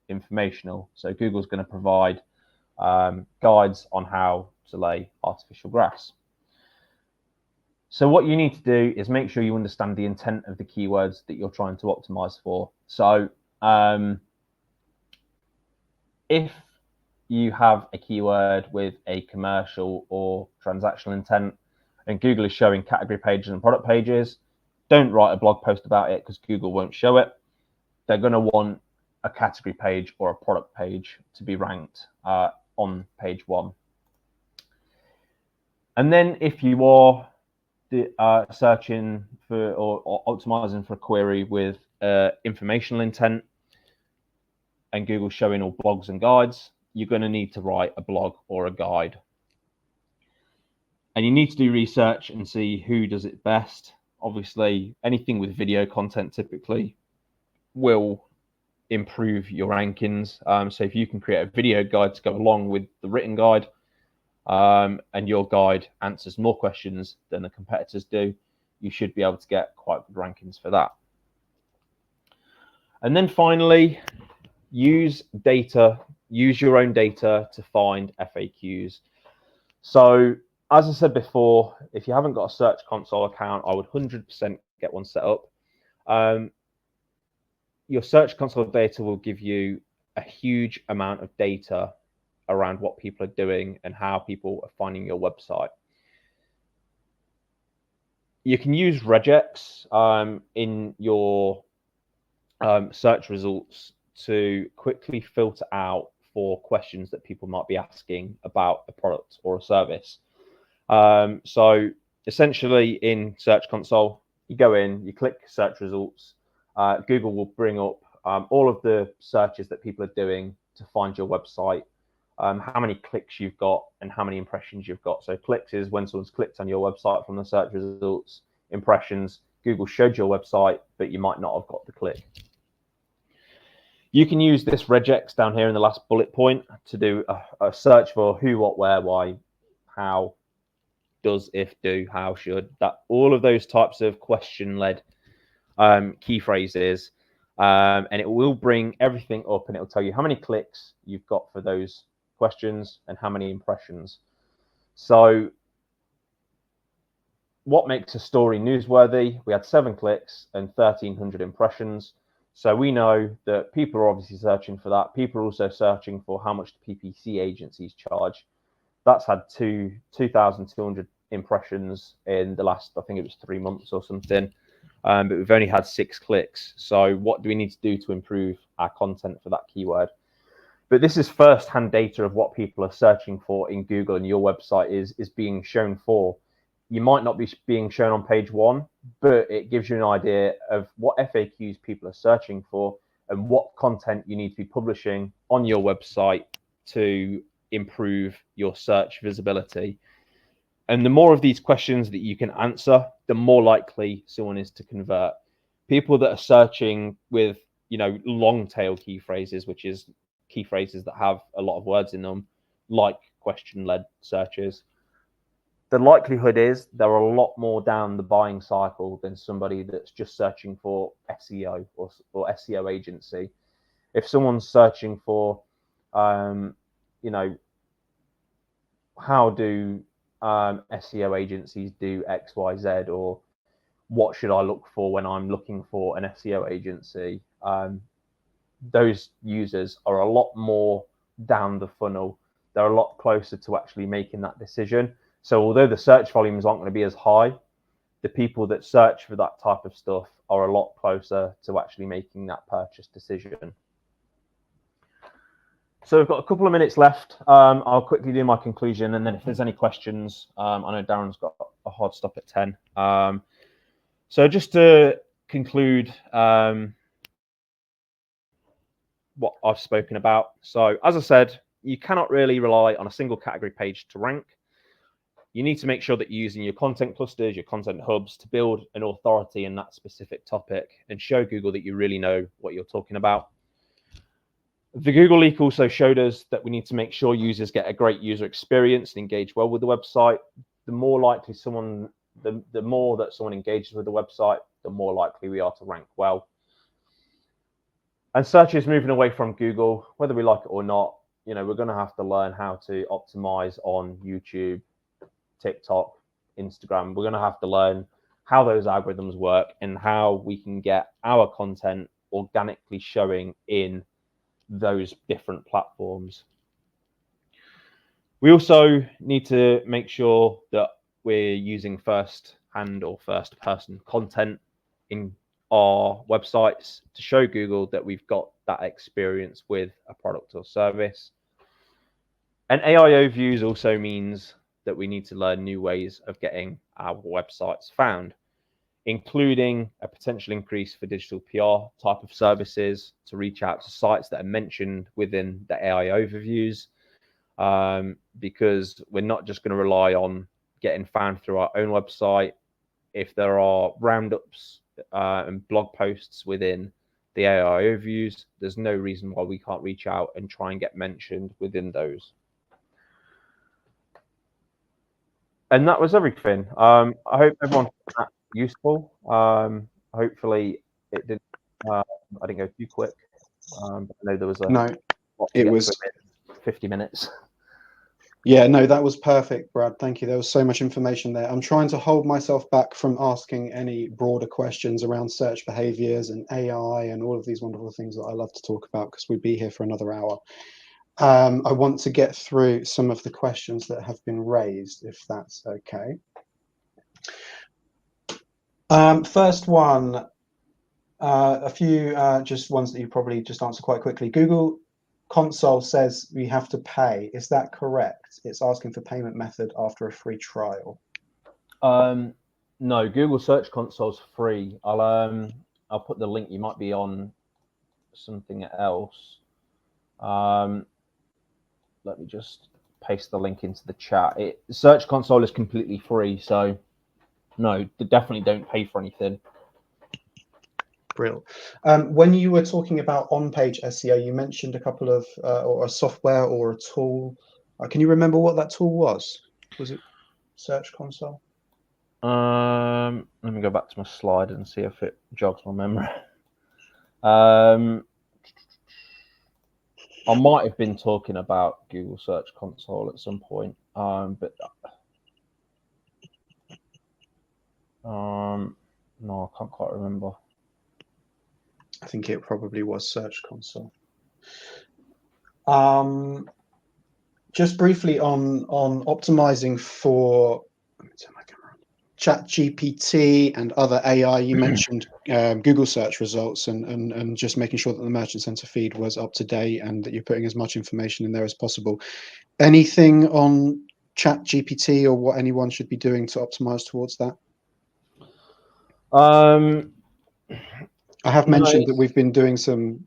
informational, so Google's going to provide guides on how to lay artificial grass. So what you need to do is make sure you understand the intent of the keywords that you're trying to optimize for. So if you have a keyword with a commercial or transactional intent, and Google is showing category pages and product pages, don't write a blog post about it, because Google won't show it. They're going to want a category page or a product page to be ranked on page 1. And then if you are searching for or optimizing for a query with informational intent, and Google's showing all blogs and guides, you're going to need to write a blog or a guide. And you need to do research and see who does it best. Obviously, anything with video content typically will improve your rankings. So if you can create a video guide to go along with the written guide, and your guide answers more questions than the competitors do, you should be able to get quite good rankings for that. And then finally, use your own data to find FAQs. So as I said before, if you haven't got a Search Console account, I would 100% get one set up. Your Search Console data will give you a huge amount of data around what people are doing and how people are finding your website. You can use regex in your search results to quickly filter out for questions that people might be asking about a product or a service. So essentially in Search Console, you go in, you click search results, Google will bring up all of the searches that people are doing to find your website, how many clicks you've got and how many impressions you've got. So clicks is when someone's clicked on your website from the search results. Impressions, Google showed your website, but you might not have got the click. You can use this regex down here in the last bullet point to do a search for who, what, where, why, how, does, if, do, how, should, that, all of those types of question-led key phrases. And it will bring everything up, and it will tell you how many clicks you've got for those questions and how many impressions. So what makes a story newsworthy? We had 7 clicks and 1,300 impressions. So we know that people are obviously searching for that. People are also searching for how much the PPC agencies charge. That's had 2,200 impressions in the last, I think it was 3 months or something. But we've only had 6 clicks. So what do we need to do to improve our content for that keyword? But this is first-hand data of what people are searching for in Google, and your website is being shown for. You might not be being shown on page 1, but it gives you an idea of what FAQs people are searching for and what content you need to be publishing on your website to improve your search visibility. And the more of these questions that you can answer, the more likely someone is to convert. People that are searching with, long tail key phrases, which is key phrases that have a lot of words in them, like question-led searches, the likelihood is they're a lot more down the buying cycle than somebody that's just searching for SEO or SEO agency. If someone's searching for, how do SEO agencies do X, Y, Z, or what should I look for when I'm looking for an SEO agency? Those users are a lot more down the funnel. They're a lot closer to actually making that decision. So although the search volumes aren't going to be as high, the people that search for that type of stuff are a lot closer to actually making that purchase decision. So we've got a couple of minutes left. I'll quickly do my conclusion, and then if there's any questions, I know Darren's got a hard stop at 10. So just to conclude what I've spoken about. So as I said, you cannot really rely on a single category page to rank. You need to make sure that you're using your content clusters, your content hubs to build an authority in that specific topic and show Google that you really know what you're talking about. The Google leak also showed us that we need to make sure users get a great user experience and engage well with the website. The more likely the more that someone engages with the website, the more likely we are to rank well. And search is moving away from Google, whether we like it or not. We're going to have to learn how to optimize on YouTube, TikTok, Instagram. We're going to have to learn how those algorithms work and how we can get our content organically showing in those different platforms. We also need to make sure that we're using first-hand or first-person content in our websites to show Google that we've got that experience with a product or service. And AI overviews also means that we need to learn new ways of getting our websites found, including a potential increase for digital PR type of services to reach out to sites that are mentioned within the AI overviews, because we're not just going to rely on getting found through our own website. If there are roundups and blog posts within the AI overviews, there's no reason why we can't reach out and try and get mentioned within those. And that was everything. I hope everyone found that useful. Hopefully it didn't. I didn't go too quick. I know there was it was 50 minutes. Yeah, no, that was perfect, Brad. Thank you. There was so much information there. I'm trying to hold myself back from asking any broader questions around search behaviors and AI and all of these wonderful things that I love to talk about, because we'd be here for another hour. I want to get through some of the questions that have been raised, if that's okay. First one, a few just ones that you probably just answer quite quickly. Google Console says we have to pay. Is that correct? It's asking for payment method after a free trial. No, Google Search Console's free. I'll put the link. You might be on something else. Let me just paste the link into the chat. Search Console is completely free, so no, definitely don't pay for anything. Brilliant. When you were talking about on-page SEO, you mentioned a couple of or a software or a tool. Can you remember what that tool was? Was it Search Console? Let me go back to my slide and see if it jogs my memory. I might have been talking about Google Search Console at some point, but no, I can't quite remember. I think it probably was Search Console. Just briefly on optimizing for, let me turn my camera on, ChatGPT and other AI. You mentioned Google search results and just making sure that the Merchant Center feed was up to date and that you're putting as much information in there as possible. Anything on ChatGPT or what anyone should be doing to optimize towards that? I have mentioned that we've been doing some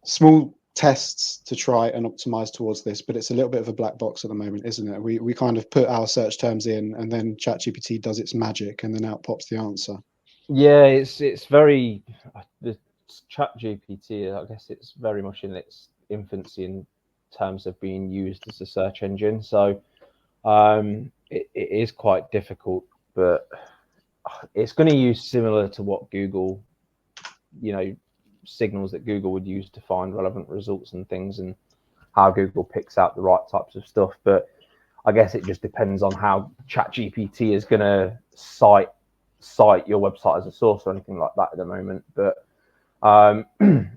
small tests to try and optimize towards this, but it's a little bit of a black box at the moment, isn't it? We kind of put our search terms in and then ChatGPT does its magic and then out pops the answer. Yeah, it's very, the ChatGPT, I guess it's very much in its infancy in terms of being used as a search engine. So it is quite difficult, but it's going to use similar to what Google, signals that Google would use to find relevant results and things, and how Google picks out the right types of stuff. But I guess it just depends on how ChatGPT is going to cite your website as a source or anything like that at the moment. But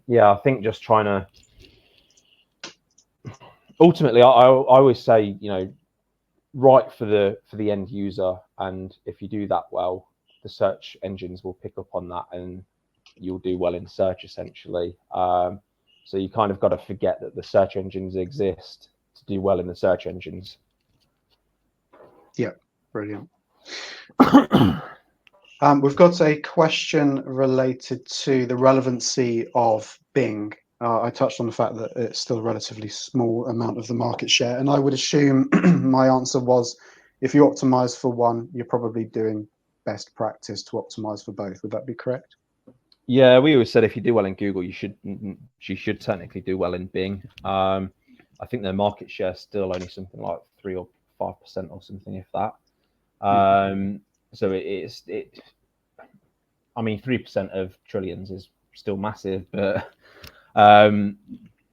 yeah, I think just trying to ultimately, I always say, write for the end user, and if you do that well, the search engines will pick up on that and you'll do well in search essentially. So you kind of got to forget that the search engines exist to do well in the search engines. Yeah, brilliant. We've got a question related to the relevancy of Bing. I touched on the fact that it's still a relatively small amount of the market share, and I would assume my answer was, if you optimize for one, you're probably doing best practice to optimize for both. Would that be correct? Yeah, we always said if you do well in Google, you should technically do well in Bing. I think their market share is still only something like 3 or 5% or something, if that. So I mean, 3% of trillions is still massive, but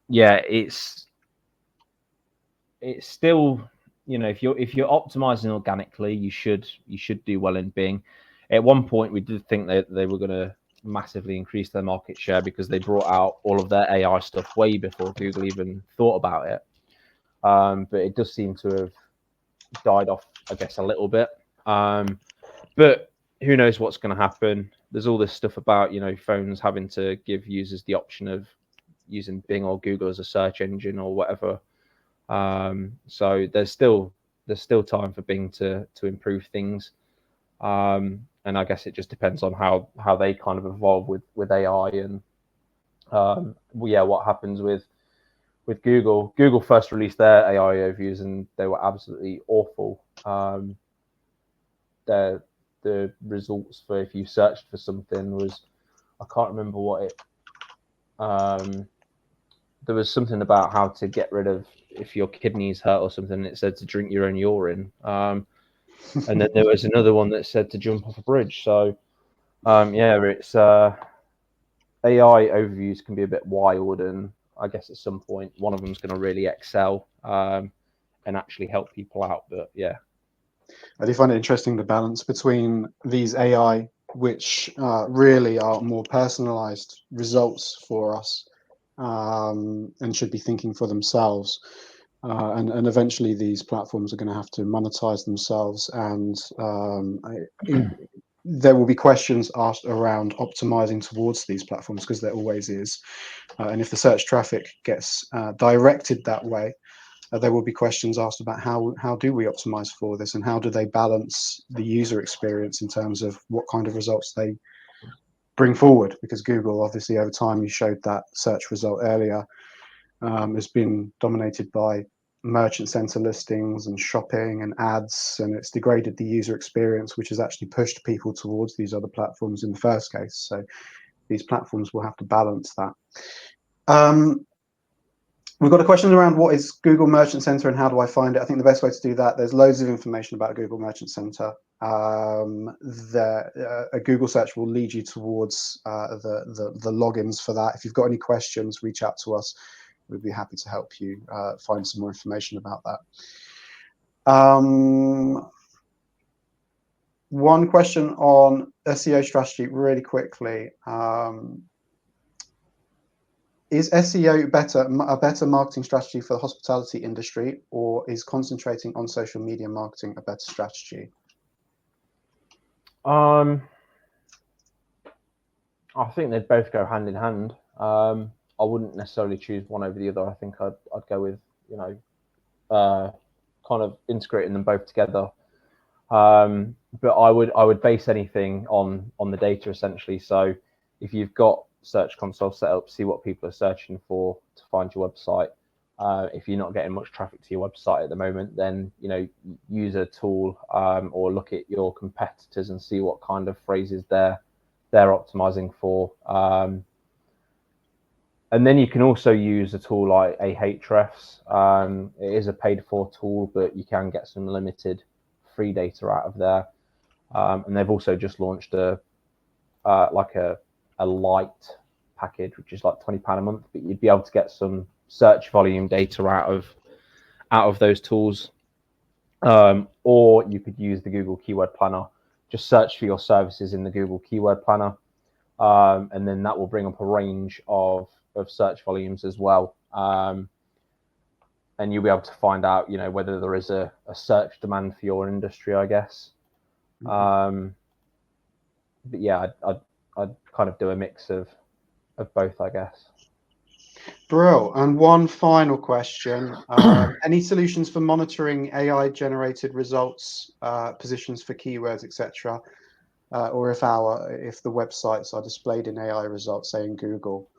yeah, it's still, you know, if you're optimizing organically, you should do well in Bing. At one point, we did think that they were going to massively increase their market share because they brought out all of their AI stuff way before Google even thought about it. But it does seem to have died off, I guess, a little bit. But who knows what's going to happen? There's all this stuff about, you know, phones having to give users the option of using Bing or Google as a search engine or whatever. So there's still time for Bing to improve things. And I guess it just depends on how they kind of evolve with AI and what happens with Google. Google first released their AI overviews and they were absolutely awful. The results for if you searched for something was, I can't remember what it. There was something about how to get rid of if your kidneys hurt or something. It said to drink your own urine. And then there was another one that said to jump off a bridge. So it's AI overviews can be a bit wild, and I guess at some point one of them is going to really excel and actually help people out. But yeah, I do find it interesting, the balance between these AI, which really are more personalized results for us and should be thinking for themselves. And eventually these platforms are going to have to monetize themselves, and there will be questions asked around optimizing towards these platforms, because there always is. And if the search traffic gets directed that way, there will be questions asked about how do we optimize for this, and how do they balance the user experience in terms of what kind of results they bring forward, because Google, obviously, over time, you showed that search result earlier, has been dominated by merchant center listings and shopping and ads, and it's degraded the user experience, which has actually pushed people towards these other platforms in the first case. So these platforms will have to balance that. We've got a question around what is Google Merchant Center and how do I find it? I think the best way to do that, there's loads of information about Google Merchant Center. A Google search will lead you towards the logins for that. If you've got any questions, reach out to us. We'd be happy to help you find some more information about that. One question on SEO strategy really quickly. Is SEO a better marketing strategy for the hospitality industry, or is concentrating on social media marketing a better strategy? I think they'd both go hand in hand. I wouldn't necessarily choose one over the other. I think I'd go with, you know, kind of integrating them both together. But I would base anything on the data, essentially. So if you've got Search Console set up, see what people are searching for to find your website. If you're not getting much traffic to your website at the moment, then, you know, use a tool or look at your competitors and see what kind of phrases they're optimizing for. And then you can also use a tool like Ahrefs. It is a paid-for tool, but you can get some limited free data out of there. And they've also just launched a light package, which is like £20 a month, but you'd be able to get some search volume data out of those tools. Or you could use the Google Keyword Planner. Just search for your services in the Google Keyword Planner, and then that will bring up a range of search volumes as well. And you'll be able to find out, you know, whether there is a search demand for your industry, I guess. But yeah, I'd kind of do a mix of both, I guess. Brill. And one final question. Any solutions for monitoring AI-generated results, positions for keywords, etc.? Or if the websites are displayed in AI results, say in Google,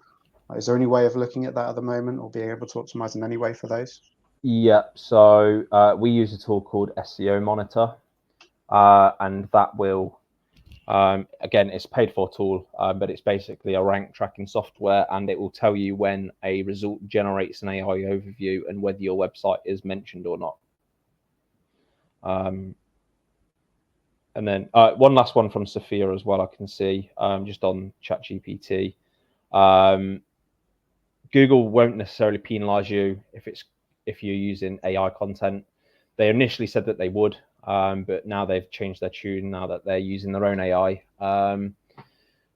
is there any way of looking at that at the moment, or being able to optimize in any way for those? Yeah, so we use a tool called SEO Monitor, and that will, again, it's a paid for tool, but it's basically a rank tracking software, and it will tell you when a result generates an AI overview and whether your website is mentioned or not. And then one last one from Sophia as well, I can see, just on ChatGPT. Google won't necessarily penalize you if you're using AI content. They initially said that they would, but now they've changed their tune now that they're using their own AI.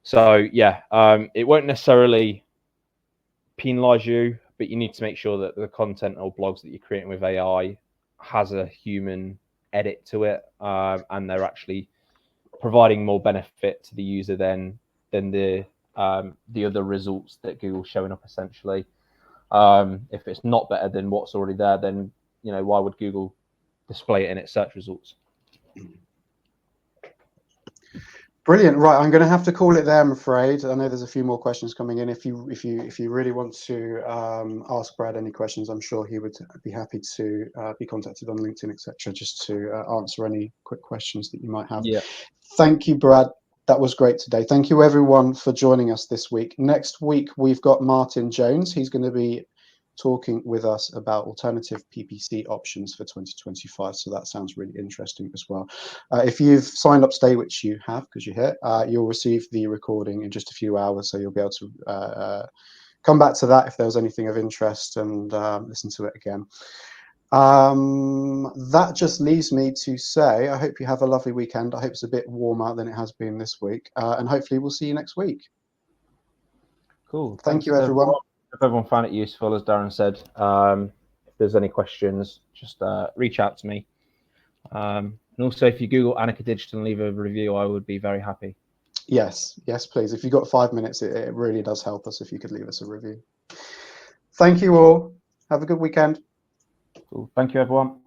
So yeah, it won't necessarily penalize you, but you need to make sure that the content or blogs that you're creating with AI has a human edit to it, and they're actually providing more benefit to the user than the other results that Google's showing up essentially. If it's not better than what's already there, then why would Google display it in its search results? Brilliant. Right, I'm going to have to call it there, I'm afraid. I know there's a few more questions coming in. If you really want to ask Brad any questions, I'm sure he would be happy to be contacted on LinkedIn, etc., just to answer any quick questions that you might have. Yeah. Thank you, Brad. That was great today. Thank you, everyone, for joining us this week. Next week, we've got Martin Jones. He's going to be talking with us about alternative PPC options for 2025. So that sounds really interesting as well. If you've signed up today, which you have because you're here, you'll receive the recording in just a few hours. So you'll be able to come back to that if there was anything of interest and listen to it again. That just leaves me to say, I hope you have a lovely weekend. I hope it's a bit warmer than it has been this week. And hopefully we'll see you next week. Cool. Thank you, everyone. If everyone found it useful, as Darren said, if there's any questions, just reach out to me. And also, if you Google Anicca Digital and leave a review, I would be very happy. Yes, please. If you've got 5 minutes, it really does help us if you could leave us a review. Thank you all. Have a good weekend. Cool. Thank you, everyone.